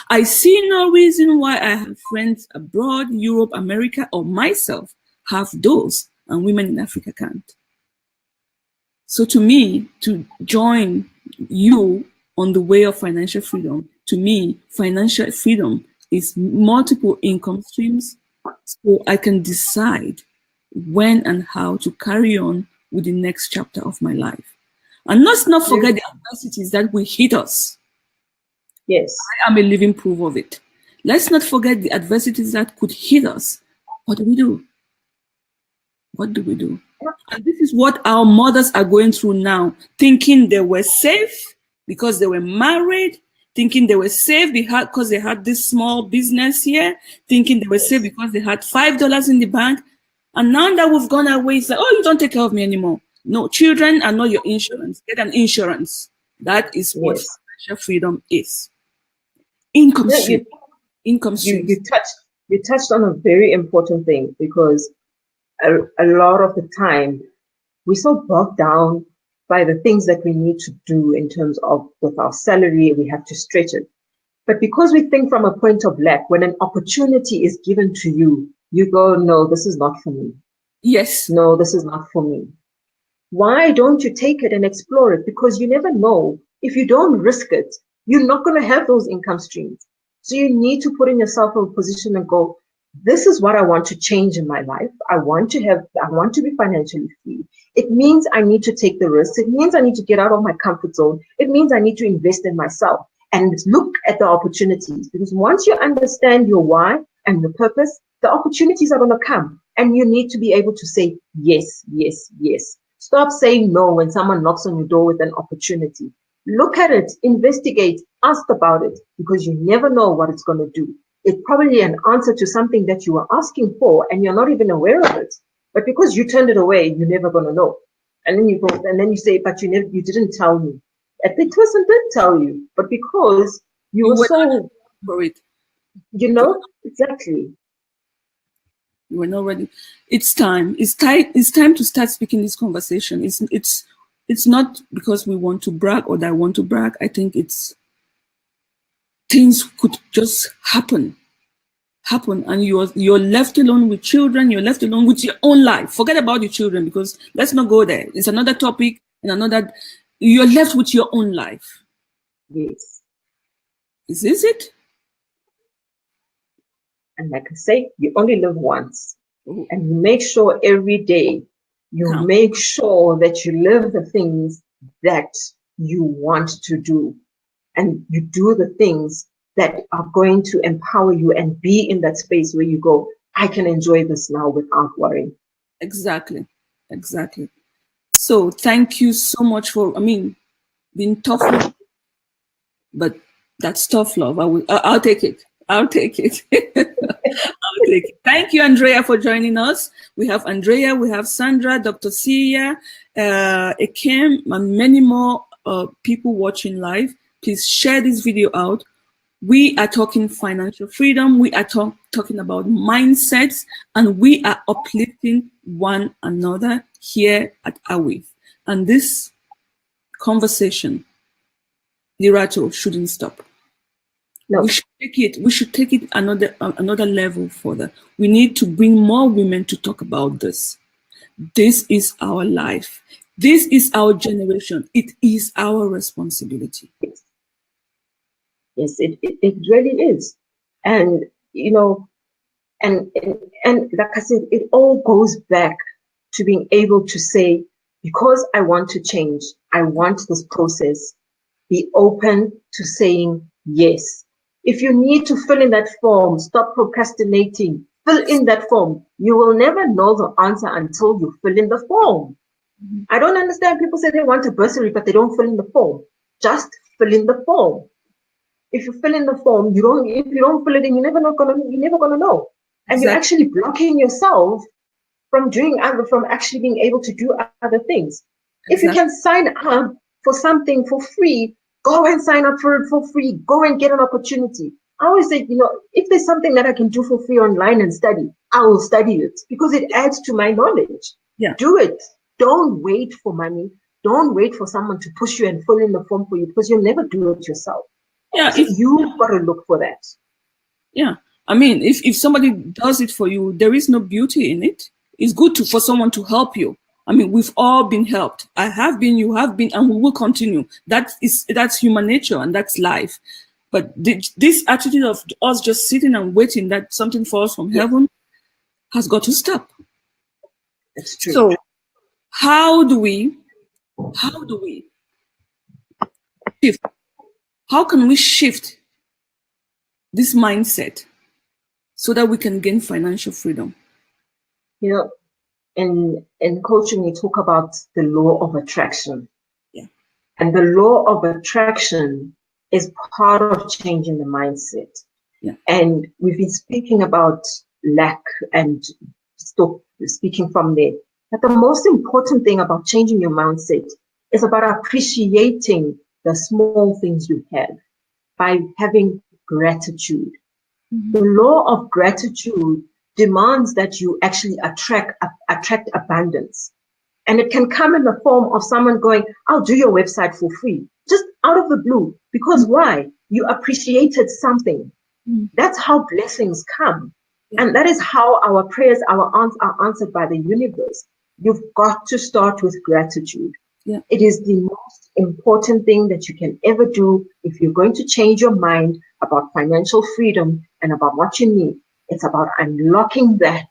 I see no reason why I have friends abroad, Europe, America, or myself have those, and women in Africa can't. So to me, to join you on the way of financial freedom, to me, financial freedom is multiple income streams, so I can decide when and how to carry on with the next chapter of my life. And let's not forget the adversities that will hit us. Yes. I am a living proof of it. Let's not forget the adversities that could hit us. What do we do? What do we do? And this is what our mothers are going through now, thinking they were safe because they were married, thinking they were safe because they had this small business here, thinking they were safe because they had $5 in the bank. And now that we've gone away, it's like, oh, you don't take care of me anymore. No, children are not your insurance. Get an insurance. That is what financial freedom is. Income stream. Income stream. You touched on a very important thing, because a lot of the time we're so bogged down by the things that we need to do in terms of with our salary, we have to stretch it. But because we think from a point of lack, when an opportunity is given to you, you go, no, this is not for me. Yes. No, this is not for me. Why don't you take it and explore it? Because you never know. If you don't risk it, you're not going to have those income streams. So you need to put in yourself in a position and go, this is what I want to change in my life. I want to be financially free. It means I need to take the risks. It means I need to get out of my comfort zone. It means I need to invest in myself and look at the opportunities. Because once you understand your why and the purpose, the opportunities are going to come. And you need to be able to say yes, yes, yes. Stop saying no when someone knocks on your door with an opportunity. Look at it, investigate, ask about it, because you never know what it's going to do. It's probably an answer to something that you were asking for and you're not even aware of it. But because you turned it away, you're never going to know. And then you go, and then you say, but you didn't tell me. And the person did tell you, but because you were so worried. Exactly. You were not ready. It's time. It's time to start speaking this conversation. It's not because we want to brag or that I want to brag. I think things could just happen, and you're left alone with children. You're left alone with your own life. Forget about your children, because let's not go there. It's another topic and you're left with your own life. Yes. Is this it? And like I say, you only live once. Ooh, And you make sure every day you count. make sure that you live the things that you want to do. And you do the things that are going to empower you and be in that space where you go, I can enjoy this now without worrying. Exactly. Exactly. So thank you so much for, being tough love, but that's tough love. I'll take it. I'll take it. I'll take it. Thank you, Andrea, for joining us. We have Andrea, we have Sandra, Dr. Sia, Ekem, and many more people watching live. Please share this video out. We are talking financial freedom. We are talking about mindsets, and we are uplifting one another here at Awave. And this conversation, Lirato, shouldn't stop. No. We should take it another level further. We need to bring more women to talk about this. This is our life. This is our generation. It is our responsibility. Yes, it really is. And, you know, and like I said, it all goes back to being able to say, because I want to change, I want this process, be open to saying yes. If you need to fill in that form, stop procrastinating, fill in that form. You will never know the answer until you fill in the form. Mm-hmm. I don't understand people say they want a bursary, but they don't fill in the form. Just fill in the form. If you fill in the form, if you don't fill it in, you're never gonna know. And You're actually blocking yourself from actually being able to do other things. If you can sign up for something for free, go and sign up for it for free. Go and get an opportunity. I always say, if there's something that I can do for free online and study, I will study it because it adds to my knowledge. Yeah. Do it. Don't wait for money. Don't wait for someone to push you and fill in the form for you because you'll never do it yourself. Yeah, so you've got to look for that. Yeah. If somebody does it for you, there is no beauty in it. It's good for someone to help you. We've all been helped. I have been, you have been, and we will continue. That's human nature and that's life. But this attitude of us just sitting and waiting that something falls from heaven has got to stop. That's true. So how do we shift? How can we shift this mindset so that we can gain financial freedom? In coaching, we talk about the law of attraction. Yeah. And the law of attraction is part of changing the mindset. Yeah. And we've been speaking about lack and stop speaking from there. But the most important thing about changing your mindset is about appreciating the small things you have by having gratitude. Mm-hmm. The law of gratitude demands that you actually attract abundance. And it can come in the form of someone going, I'll do your website for free, just out of the blue. Because why? You appreciated something. That's how blessings come. And that is how our prayers, are answered by the universe. You've got to start with gratitude. Yeah. It is the most important thing that you can ever do if you're going to change your mind about financial freedom and about what you need. It's about unlocking that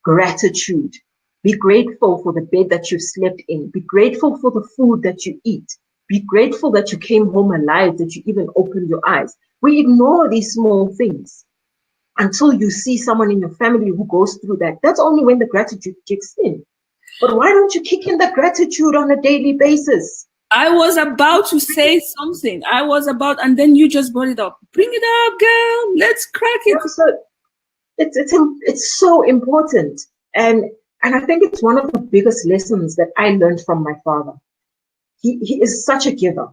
gratitude. Be grateful for the bed that you slept in. Be grateful for the food that you eat. Be grateful that you came home alive, that you even opened your eyes. We ignore these small things until you see someone in your family who goes through that. That's only when the gratitude kicks in. But why don't you kick in the gratitude on a daily basis? I was about to say something. And then you just brought it up. Bring it up, girl. Let's crack it. Yeah, so it's so important. And I think it's one of the biggest lessons that I learned from my father. He is such a giver.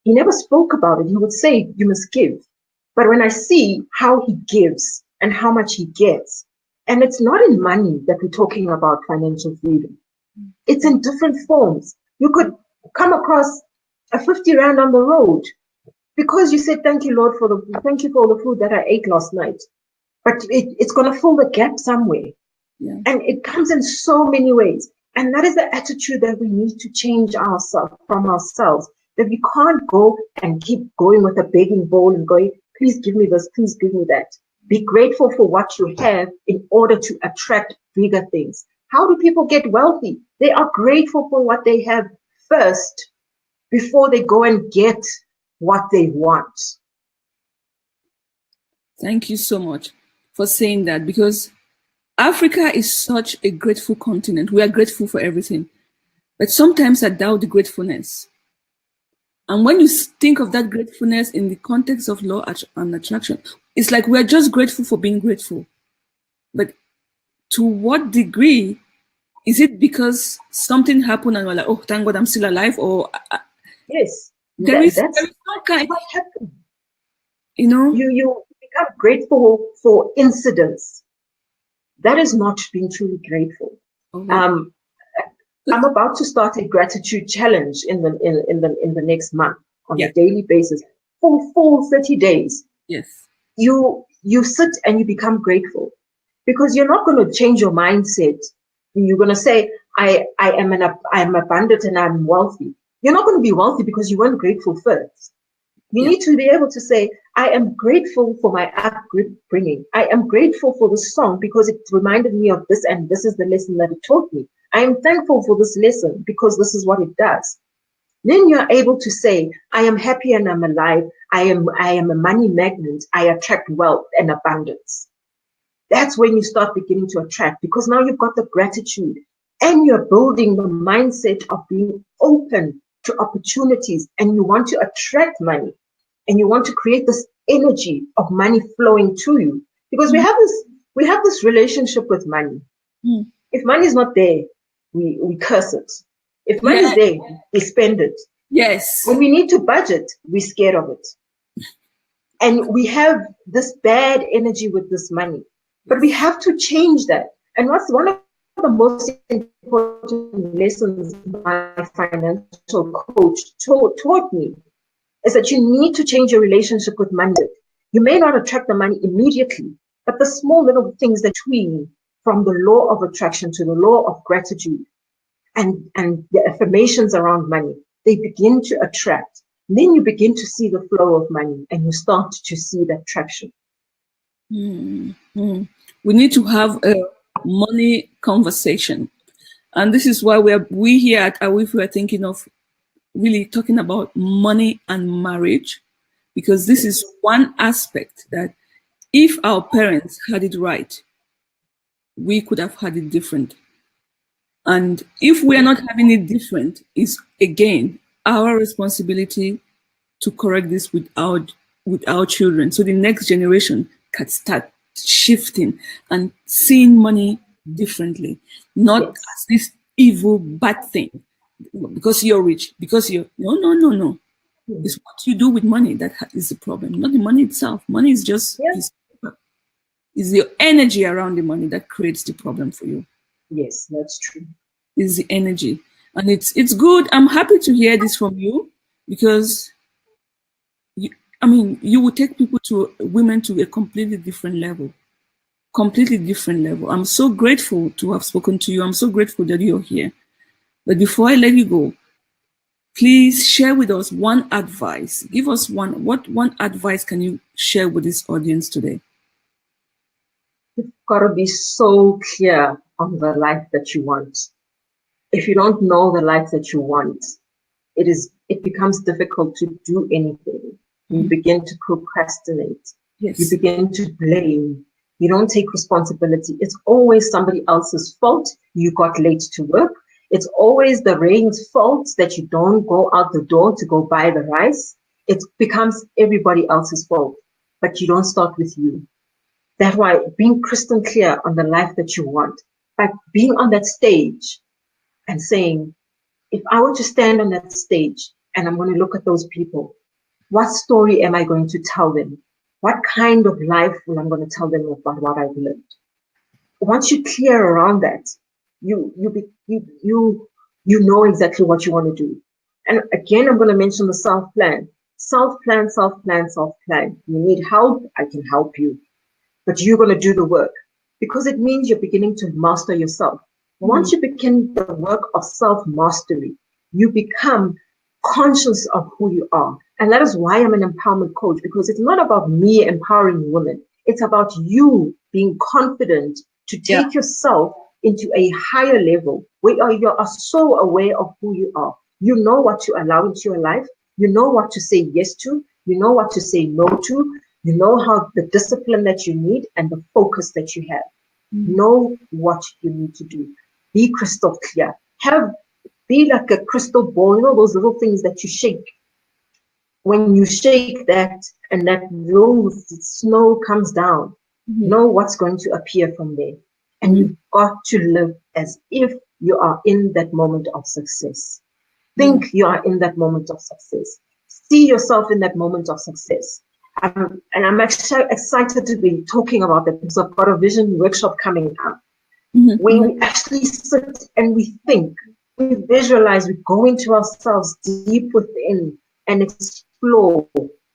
He never spoke about it. He would say, you must give. But when I see how he gives and how much he gets, and it's not in money that we're talking about financial freedom. It's in different forms. You could come across a 50 rand on the road because you said, thank you, Lord, thank you for all the food that I ate last night. But it's going to fill the gap somewhere. Yeah. And it comes in so many ways. And that is the attitude that we need to change from ourselves. That we can't go and keep going with a begging bowl and going, please give me this, please give me that. Be grateful for what you have in order to attract bigger things. How do people get wealthy? They are grateful for what they have first before they go and get what they want. Thank you so much for saying that, because Africa is such a grateful continent. We are grateful for everything. But sometimes I doubt the gratefulness. And when you think of that gratefulness in the context of law and attraction, it's like we're just grateful for being grateful. But to what degree? Is it because something happened and we're like, oh, thank God I'm still alive? Or yes, there is that's some kind, what happened. you know? You become grateful for incidents. That is not being truly grateful. Okay. I'm about to start a gratitude challenge in the next month on a daily basis for full 30 days. Yes. You sit and you become grateful, because you're not going to change your mindset. You're going to say, I am abundant and I'm wealthy. You're not going to be wealthy because you weren't grateful first. You need to be able to say, I am grateful for my upbringing. I am grateful for the song because it reminded me of this, and this is the lesson that it taught me. I am thankful for this lesson because this is what it does. Then you're able to say, I am happy and I'm alive. I am a money magnet. I attract wealth and abundance. That's when you start beginning to attract, because now you've got the gratitude and you're building the mindset of being open to opportunities, and you want to attract money. And you want to create this energy of money flowing to you, because we have this relationship with money. If money is not there, we curse it. If money is there, we spend it. Yes. When we need to budget, we're scared of it. And we have this bad energy with this money. But we have to change that. And what's one of the most important lessons my financial coach taught me is that you need to change your relationship with money. You may not attract the money immediately, but the small little things that between, from the law of attraction to the law of gratitude and the affirmations around money, they begin to attract. And then you begin to see the flow of money, and you start to see that traction. We need to have a money conversation. And this is why we here at AWIF, we are thinking of really talking about money and marriage, because this is one aspect that if our parents had it right, we could have had it different. And if we are not having it different, it's again our responsibility to correct this with our children, so the next generation can start shifting and seeing money differently, not as this evil bad thing. Because you're rich, because you're no. It's what you do with money that is the problem, not the money itself. Money is just is the energy around the money that creates the problem for you. Yes, that's true. Is the energy, and it's good. I'm happy to hear this from you, because you will take women to a completely different level. I'm so grateful to have spoken to you. I'm so grateful that you're here. But before I let you go, please share with us one advice. Give us one advice can you share with this audience today? You've got to be so clear on the life that you want. If you don't know the life that you want, it becomes difficult to do anything. You begin to procrastinate. Yes. You begin to blame. You don't take responsibility. It's always somebody else's fault. You got late to work. It's always the rain's fault that you don't go out the door to go buy the rice. It becomes everybody else's fault, but you don't start with you. That's why being crystal clear on the life that you want, by being on that stage and saying, if I were to stand on that stage and I'm going to look at those people, what story am I going to tell them? What kind of life will I'm going to tell them about what I've lived? Once you're clear around that, you know exactly what you want to do. And again, I'm going to mention the self-plan. Self-plan. You need help, I can help you. But you're going to do the work, because it means you're beginning to master yourself. Once you begin the work of self-mastery, you become conscious of who you are. And that is why I'm an empowerment coach, because it's not about me empowering women. It's about you being confident to take yourself into a higher level where you are so aware of who you are. You know what to allow into your life. You know what to say yes to. You know what to say no to. You know how the discipline that you need and the focus that you have. Know what you need to do. Be crystal clear. Be like a crystal ball, you know, those little things that you shake. When you shake that and that little snow comes down, know what's going to appear from there. And you've got to live as if you are in that moment of success. Think you are in that moment of success. See yourself in that moment of success. And I'm actually excited to be talking about that because I've got a vision workshop coming up. Where we actually sit and we think, we visualize, we go into ourselves deep within and explore,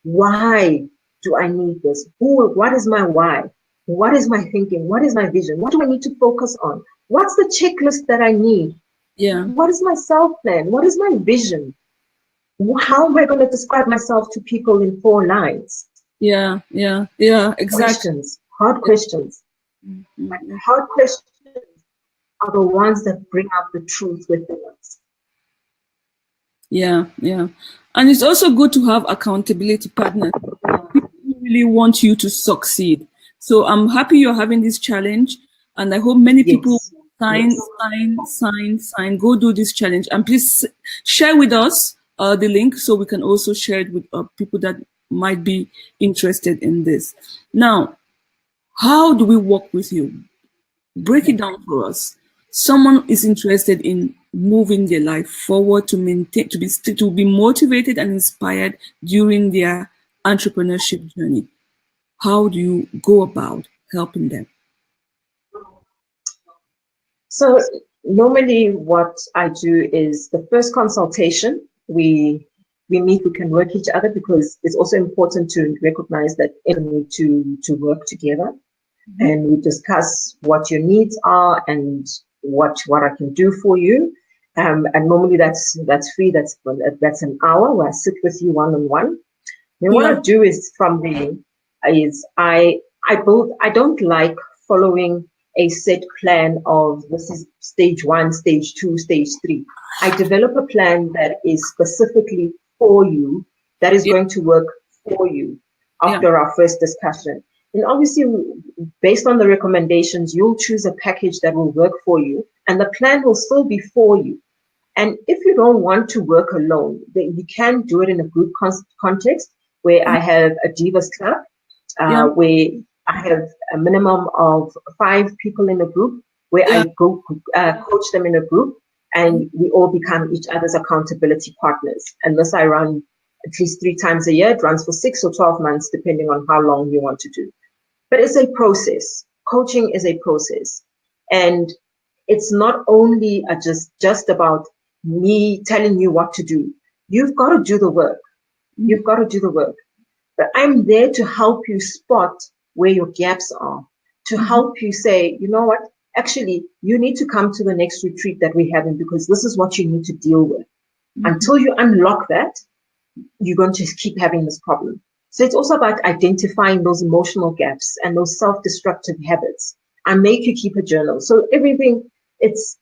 why do I need this? What is my why? What is my thinking? What is my vision? What do I need to focus on? What's the checklist that I need? What is my self-plan? What is my vision? How am I going to describe myself to people in 4 lines? Exactly. Questions, hard questions. Hard questions are the ones that bring out the truth within us. And it's also good to have accountability partners. People really want you to succeed. So I'm happy you're having this challenge, and I hope many people sign, go do this challenge. And please share with us the link so we can also share it with people that might be interested in this. Now, how do we work with you? Break it down for us. Someone is interested in moving their life forward to maintain, to be motivated and inspired during their entrepreneurship journey. How do you go about helping them? So normally what I do is the first consultation, we meet, we can work each other, because it's also important to recognize that we need to work together. And we discuss what your needs are and what I can do for you. And normally that's free. That's an hour where I sit with you one-on-one. Then what I do is from there is I don't like following a set plan of this is stage 1, stage 2, stage 3. I develop a plan that is specifically for you, that is going to work for you after our first discussion. And obviously, based on the recommendations, you'll choose a package that will work for you, and the plan will still be for you. And if you don't want to work alone, then you can do it in a group context, where I have a Divas Club, where I have a minimum of 5 people in a group, where I go coach them in a group, and we all become each other's accountability partners. And this I run at least 3 times a year. It runs for 6 or 12 months, depending on how long you want to do. But it's a process. Coaching is a process. And it's not only just about me telling you what to do. You've got to do the work. You've got to do the work. But I'm there to help you spot where your gaps are, to help you say, you know what, actually, you need to come to the next retreat that we're having, because this is what you need to deal with. Until you unlock that, you're going to keep having this problem. So it's also about identifying those emotional gaps and those self-destructive habits, and make you keep a journal. So everything, it's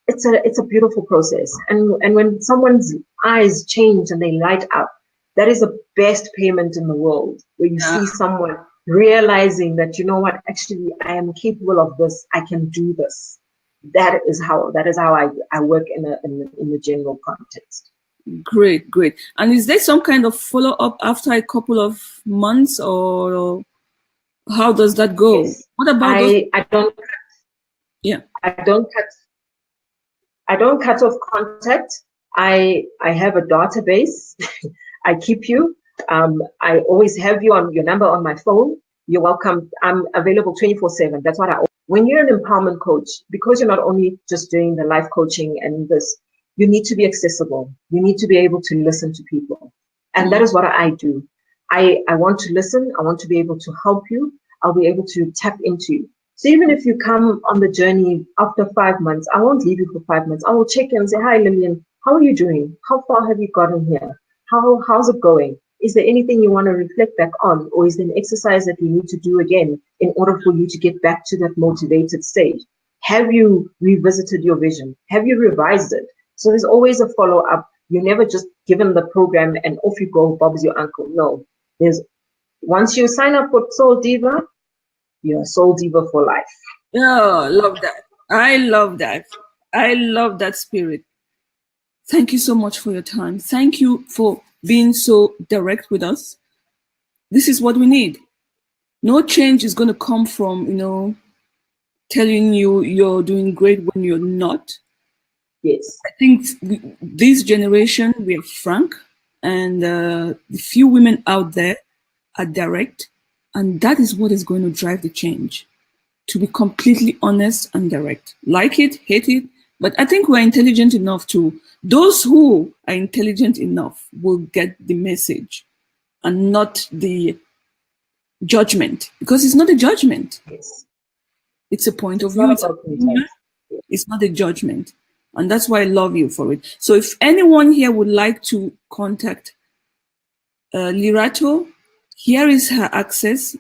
a beautiful process. And when someone's eyes change and they light up, that is the best payment in the world, where you see someone realizing that, you know what, actually, I am capable of this. I can do this. That is how I work in the general context. Great. And is there some kind of follow-up after a couple of months, or how does that go? Yes. What about I don't cut off contact. I have a database. I keep you. I always have your number on my phone. You're welcome. I'm available 24/7. That's what when you're an empowerment coach, because you're not only just doing the life coaching and this, you need to be accessible. You need to be able to listen to people. And that is what I do. I want to listen. I want to be able to help you. I'll be able to tap into you. So even if you come on the journey after 5 months, I won't leave you for 5 months. I will check in and say, hi, Lillian, how are you doing? How far have you gotten here? How's it going? is there anything you want to reflect back on? Or is there an exercise that you need to do again in order for you to get back to that motivated stage? Have you revisited your vision? Have you revised it? So there's always a follow-up. You're never just given the program and off you go, Bob's your uncle. No. Once you sign up for Soul Diva, you're a Soul Diva for life. Yeah, love that. I love that. I love that spirit. Thank you so much for your time. Thank you for being so direct with us. This is what we need. No change is going to come from, telling you you're doing great when you're not. Yes. I think this generation, we are frank, and the few women out there are direct, and that is what is going to drive the change. To be completely honest and direct. Like it, hate it, but I think we're intelligent enough to, those who are intelligent enough will get the message and not the judgment, because it's not a judgment. Yes. It's a point of view. It's not a judgment. And that's why I love you for it. So if anyone here would like to contact Lirato, here is her access.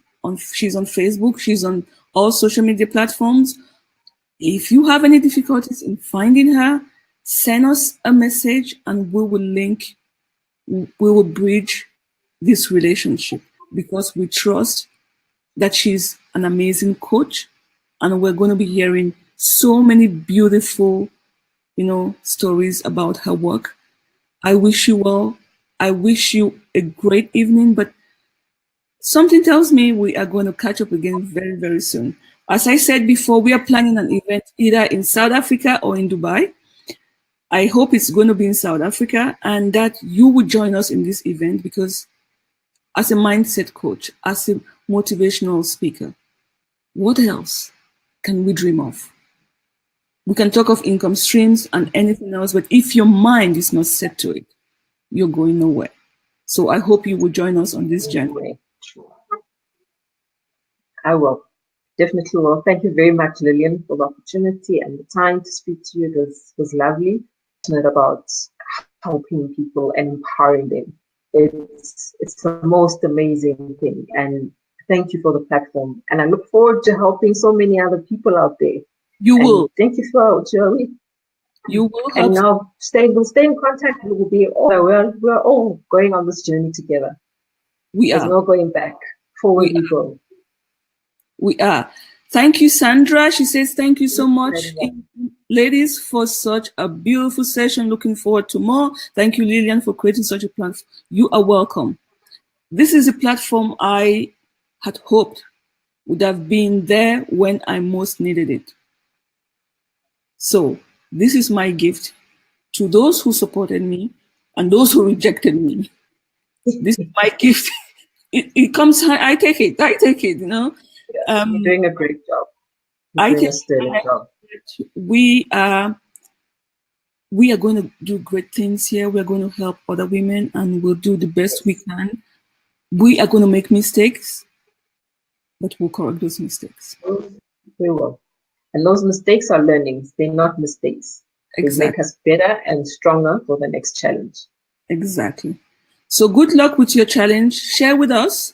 She's on Facebook. She's on all social media platforms. If you have any difficulties in finding her, send us a message and we will link, we will bridge this relationship, because we trust that she's an amazing coach, and we're going to be hearing so many beautiful, stories about her work. I wish you well. I wish you a great evening, but something tells me we are going to catch up again very, very soon. As I said before, we are planning an event either in South Africa or in Dubai. I hope it's going to be in South Africa, and that you will join us in this event, because as a mindset coach, as a motivational speaker, what else can we dream of? We can talk of income streams and anything else, but if your mind is not set to it, you're going nowhere. So I hope you will join us on this journey. I will. Definitely will. Thank you very much, Lillian, for the opportunity and the time to speak to you. This was lovely. It's about helping people and empowering them. It's the most amazing thing. And thank you for the platform. And I look forward to helping so many other people out there. You will. Thank you for Joey. You will. And now we'll stay in contact. We will be we're all going on this journey together. There's no going back. Forward we go. We are. Thank you, Sandra. She says, thank you so much, ladies, for such a beautiful session. Looking forward to more. Thank you, Lillian, for creating such a platform. You are welcome. This is a platform I had hoped would have been there when I most needed it. So this is my gift to those who supported me and those who rejected me. This is my gift. It comes, I take it, You're doing a great job. We are going to do great things here. We're going to help other women, and we'll do the best we can. We are going to make mistakes, but we'll correct those mistakes. We will. And those mistakes are learnings. They're not mistakes. Exactly. They make us better and stronger for the next challenge. Exactly. So good luck with your challenge. Share with us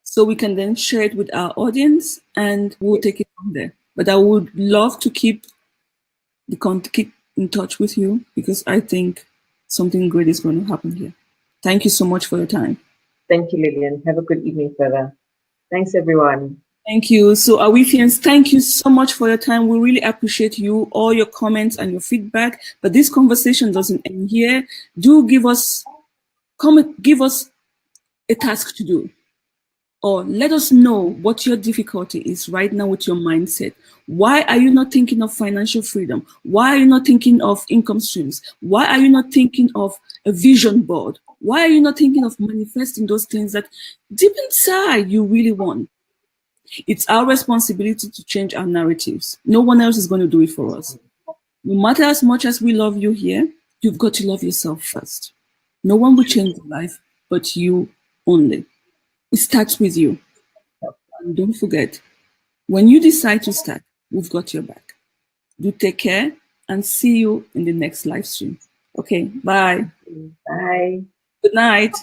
so we can then share it with our audience, and we'll take it from there. But I would love to keep in touch with you, because I think something great is going to happen here. Thank you so much for your time. Thank you, Lillian. Have a good evening further. Thanks, everyone. Thank you. So Awifians, thank you so much for your time. We really appreciate you, all your comments and your feedback. But this conversation doesn't end here. Do give us a task to do, or let us know what your difficulty is right now with your mindset. Why are you not thinking of financial freedom? Why are you not thinking of income streams? Why are you not thinking of a vision board? Why are you not thinking of manifesting those things that deep inside you really want? It's our responsibility to change our narratives. No one else is going to do it for us. No matter as much as we love you here, you've got to love yourself first. No one will change your life but you only. It starts with you. And don't forget, when you decide to start, we've got your back. Do take care, and see you in the next live stream. Okay, bye. Bye. Good night.